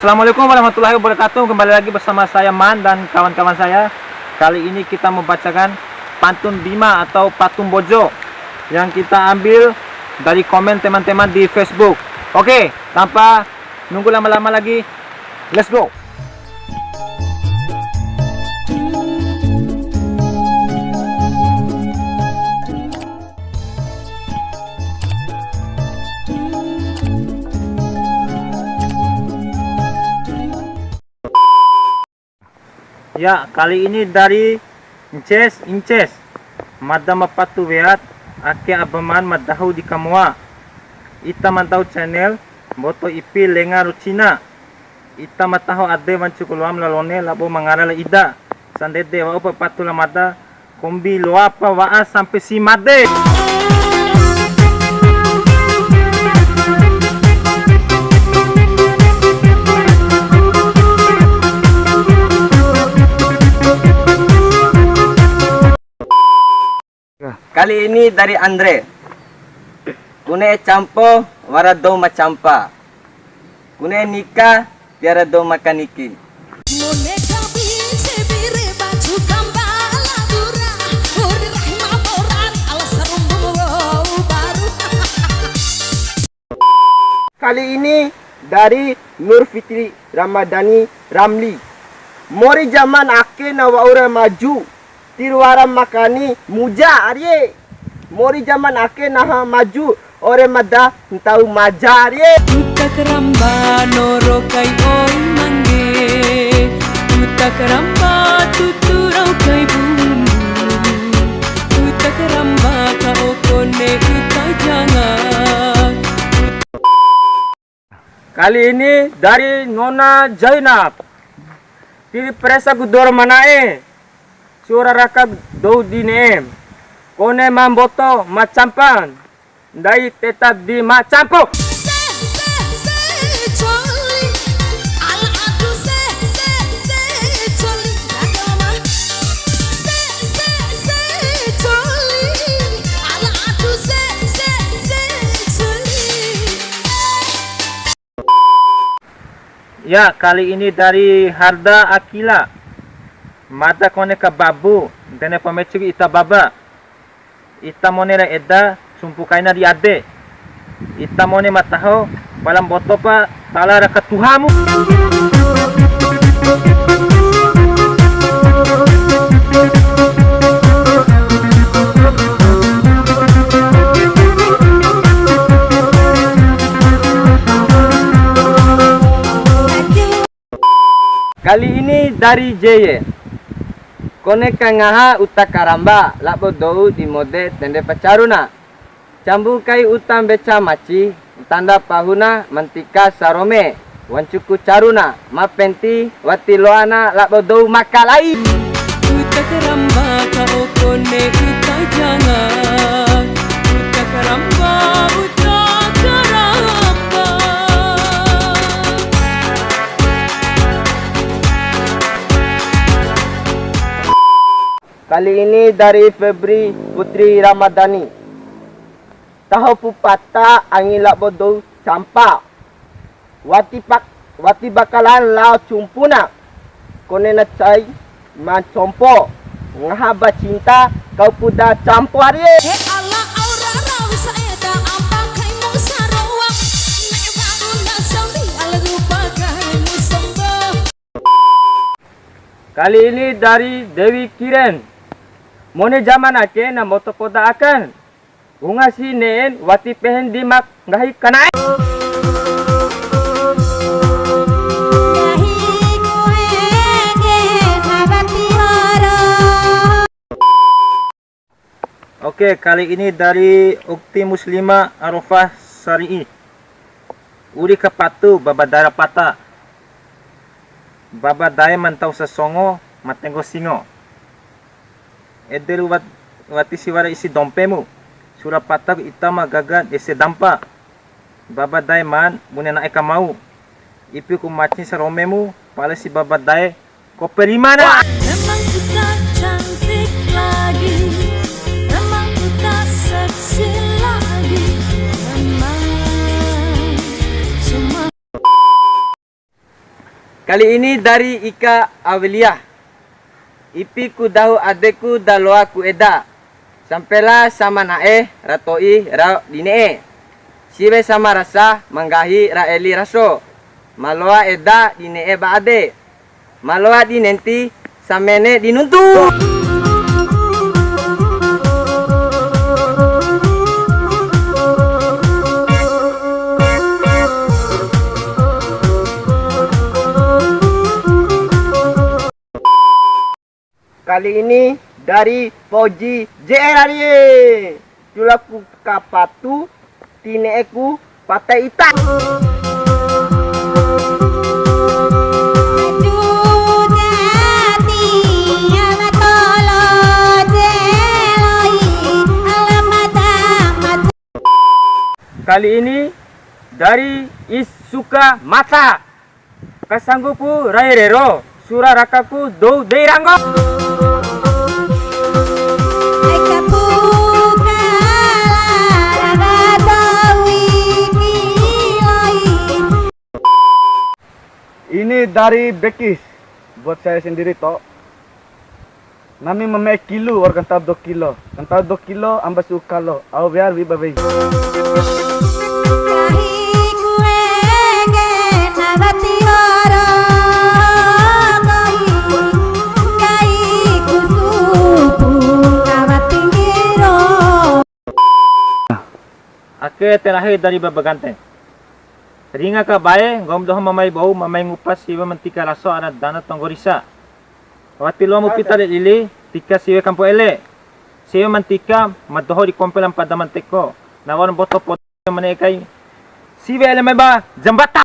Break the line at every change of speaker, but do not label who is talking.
Assalamualaikum warahmatullahi wabarakatuh. Kembali lagi bersama saya Man dan kawan-kawan saya. Kali ini kita membacakan pantun Bima atau Patung Bojo yang kita ambil dari komen teman-teman di Facebook. Oke, tanpa nunggu lama-lama lagi, let's go. Ya, kali ini dari Inces Madama Patu Veat Ake Abaman Madahu di Kamua. Ita mantau channel Boto Ipi Lenga Rucina. Ita mataho ade wancukulam lalone labo mangarala ida. Sandede wa upa patula mada kombi loapa waa sampai si made.
Kali ini dari Andre. Kune campo warado macampa. Kune nikah tiara do makaniki.
Kali ini dari Nur Fitri Ramadhani Ramli. Mori zaman ake na waura maju. Tiruara makani muja arye. Mori zaman ake naha maju ore mada tahu maja arye.
Utak ramba noro kai oi mange. Utak ramba tuturau kai bumbu. Utak ramba ka okone utak jangan.
Kali ini dari Nona Zainab. Tiri presa gudor manae. Suara rakab do dinem. Kone mamboto macampan. Dai tetap di macampo. Ya, kali ini dari Harda Akila. Mata kone ka babu, dene pamecu ita baba. Ita mone ra eda, sumpukaina di ade. Ita mone mataho, balam boto pa tala ra katuhamu.
Kali ini dari Jeye. Kone kangaha uta karamba labo dou di mode tende pacaruna. Cambu kai utam beca maci tanda pahuna mantika sarome wancuku caruna mapenti wati loana labo dou makalai.
Uta karamba ka okone uta jangan. Uta karamba uta karamba.
Kali ini dari Febri Putri Ramadhani. Tahu pupata angin lak bodoh campa. Wati bakalan lau cumpuna. Kone na cai man compo. Ngahaba cinta kau puda campo arye.
Kali ini dari Dewi Kiren. Mone zaman ake na moto koda akan. Bunga sinen wati pehen dimak ngahi kanai. Oke, kali ini dari Ukti Muslima Arafah Sari'i. Uri kepatu babadara pata. Babadaya mantau sesongo matenggo singo. Edelu wati siwara isi dompemu. Surapata itama gaga dese dampa. Babadaya man munena eka mau. Ipi ku macin saromemu pala si babadaya ko perimana.
Memang kita cantik lagi. Memang kita seksi lagi. Memang semua
Kali ini dari Ika Awliah. Ipi ku dahu adeku daloa ku eda. Sampailah sama nae ratoi ra dinee. Siwe sama rasa manggahi ra eli raso. Maloa eda dinee baade. Maloa dinenti samene dinuntu.
Kali ini dari Fauji JR Arye. Julaku kapatu tineku patai ita.
Kali ini dari Isuka Mata. Kasanggupu Rairero. Surarakaku do deirango.
Ini dari Bekis. Buat saya sendiri toh. Nami meme kilo or kantau 2 kilo. Kantau 2 kilo ambas ukalo. Au biar wibabai.
Ake terakhir dari babagante. Ringa ka bae gom doh mamay bau mamay ngupas siwa mantika raso ana dana tonggorisa. Wati lo mo pita lili tika siwa kampo ele. Siwa mantika madoho di kompelan pada manteko. Nawan boto poto manekai. Siwa ele may ba jambata.